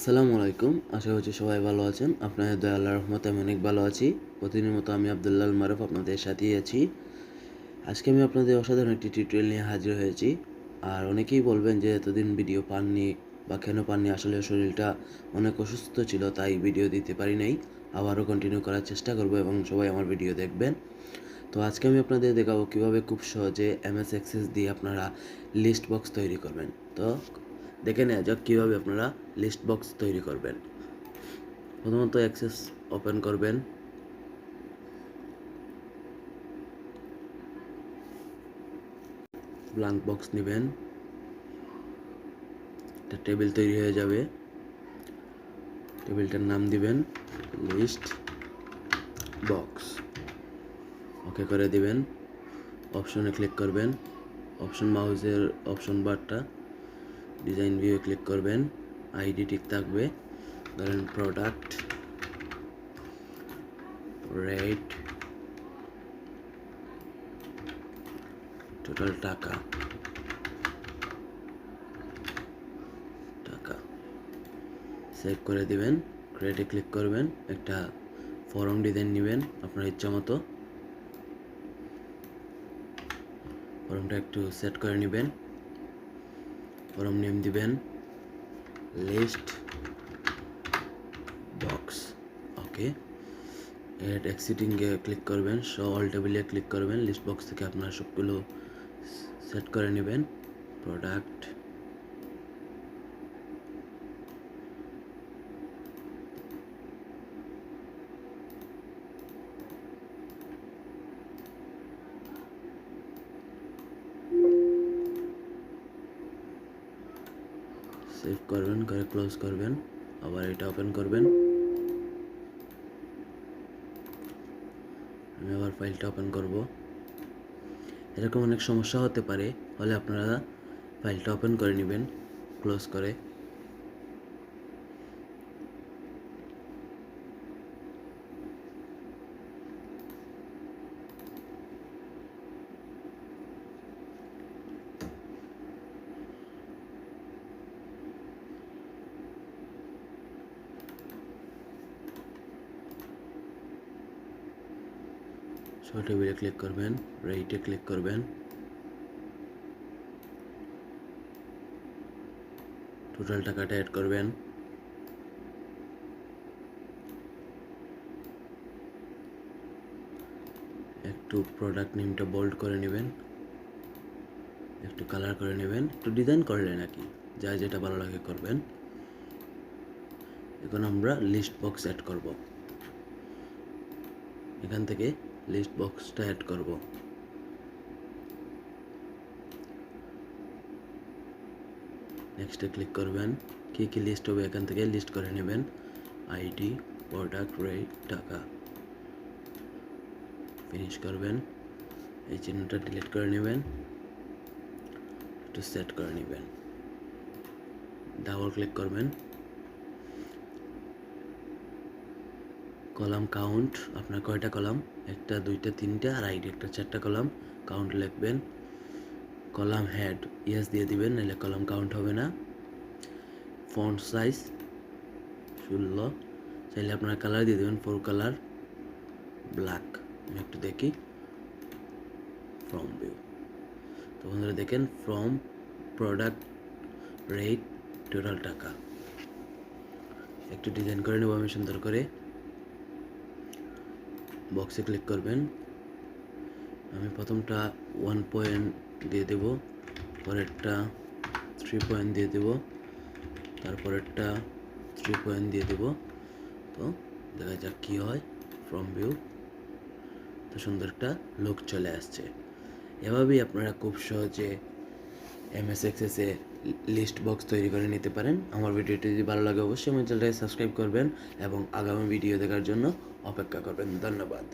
আসসালামু আলাইকুম। আশা করছি সবাই ভালো আছেন। আপনাদের দয়া আল্লাহর রহমতে আমি অনেক ভালো আছি। প্রতিদিনের মতো আমি আব্দুল্লাহ আল মারুফ আপনাদের সাথেই আছি। আজকে আমি আপনাদের অসাধারণ একটি টিউটোরিয়াল নিয়ে হাজির হয়েছি। আর অনেকেই বলবেন যে এতদিন ভিডিও পাননি বা কেন পাননি, আসলে শরীরটা অনেক অসুস্থ ছিল, তাই ভিডিও দিতে পারি নাই। আবারও কন্টিনিউ করার চেষ্টা করব এবং সবাই আমার ভিডিও দেখবেন। তো আজকে আমি আপনাদের দেখাবো কীভাবে খুব সহজে এমএস এক্সেস দিয়ে আপনারা লিস্ট বক্স তৈরি করবেন। তো দেখে নেওয়া যাক কীভাবে আপনারা লিস্ট বক্স তৈরি করবেন। প্রথমত অ্যাক্সেস ওপেন করবেন, ব্ল্যাঙ্ক বক্স নেবেন, একটা টেবিল তৈরি হয়ে যাবে। টেবিলটার নাম দিবেন লিস্ট বক্স, ওকে করে দিবেন। অপশনে ক্লিক করবেন, অপশন মাউসের অপশন বারটা ডিজাইন ভিউ ক্লিক করবেন। আইডি ঠিক থাকবে, ধরেন প্রোডাক্ট রেট টোটাল টাকা সেভ করে দিবেন। ক্রিয়েটে ক্লিক করবেন, একটা ফর্ম ডিজাইন নেবেন আপনার ইচ্ছা মতো। ফর্মটা একটু সেট করে নেবেন। ফর্ম নেম দিবেন লিস্ট বক্স, ওকে। এড এক্সিটিংয়ে ক্লিক করবেন, শো অল টেবিলে ক্লিক করবেন। লিস্ট বক্স থেকে আপনার সবগুলো সেট করে নেবেন। প্রোডাক্ট সেভ করবেন, করে ক্লোজ করবেন। আবার এটা ওপেন করবেন। আমি আবার ফাইলটা ওপেন করব। এরকম অনেক সমস্যা হতে পারে, হলে আপনারা ফাইলটা ওপেন করে নেবেন ক্লোজ করে। শো টেবিলে ক্লিক করবেন, রেটে ক্লিক করবেন, টোটাল টাকাটা অ্যাড করবেন। একটু প্রোডাক্ট নেমটা বোল্ড করে নেবেন, একটু কালার করে নেবেন, একটু ডিজাইন করলেন আর কি, যা যেটা ভালো লাগে করবেন। এখন আমরা লিস্ট বক্স অ্যাড করব। এখান থেকে লিস্ট বক্সটা অ্যাড করব। নেক্সটে ক্লিক করবেন। কী কী লিস্ট হবে এখান থেকে লিস্ট করে নেবেন। আইডি, প্রোডাক্ট, রেট, টাকা। ফিনিশ করবেন। এই চিহ্নটা ডিলিট করে নেবেন, একটু সেট করে নেবেন। ডাবল ক্লিক করবেন। কলাম কাউন্ট, আপনার কয়টা কলাম, একটা দুইটা তিনটা, আর আইডি একটা চারটা কলাম। কাউন্ট লিখবেন। কলাম হেড ইয়েস দিয়ে দিবেন, নাহলে কলাম কাউন্ট হবে না। ফন্ট সাইজ 16, চাইলে আপনারা কালার দিয়ে দেবেন, 4 কালার ব্ল্যাক। আমি একটু দেখি ফ্রম ভিউ। তো বন্ধুরা দেখেন, ফ্রম, প্রোডাক্ট, রেট, টোটাল টাকা। একটু ডিজাইন করে নেব আমি সুন্দর করে। বক্সে ক্লিক করবেন। আমি প্রথমটা 1 পয়েন্ট দিয়ে দেব, পরেরটা 3 পয়েন্ট দিয়ে দেব, তারপরেরটা 3 পয়েন্ট দিয়ে দেব। তো দেখা যাক কী হয়। ফ্রম ভিউ, তো সুন্দর একটা লুক চলে আসছে। এভাবেই আপনারা খুব সহজে এমএস এক্সেসে লিস্ট বক্স তৈরি করে নিতে পারেন। আমার ভিডিওটি যদি ভালো লাগে অবশ্যই আমার চ্যানেলটাকে সাবস্ক্রাইব করবেন এবং আগামী ভিডিও দেখার জন্য অপেক্ষা করবেন। ধন্যবাদ।